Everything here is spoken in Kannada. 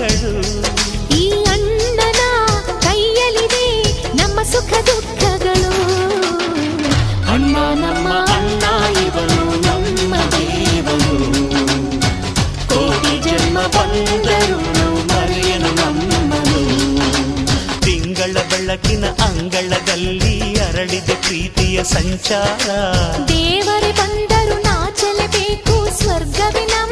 ಮಗಳು. ಈ ಅಣ್ಣನ ಕೈಯಲ್ಲಿದೆ ನಮ್ಮ ಸುಖ ದುಃಖಗಳು. ಅಣ್ಣ ನಮ್ಮ ಅಣ್ಣ ಇವನು ನಮ್ಮ ದೇವನು, ಕೋಟಿ ಜನ್ಮ ಬಂದರು ಮರೆಯನು ನಮ್ಮನು. ತಿಂಗಳ ಬೆಳಕಿನ ಅಂಗಳದಲ್ಲಿ ಅರಳಿದ ಪ್ರೀತಿಯ ಸಂಚಾರ. ದೇವರೇ ಬಂದರು ನಾಚಲೇಬೇಕು ಸ್ವರ್ಗವೇ ನಮ್ಮ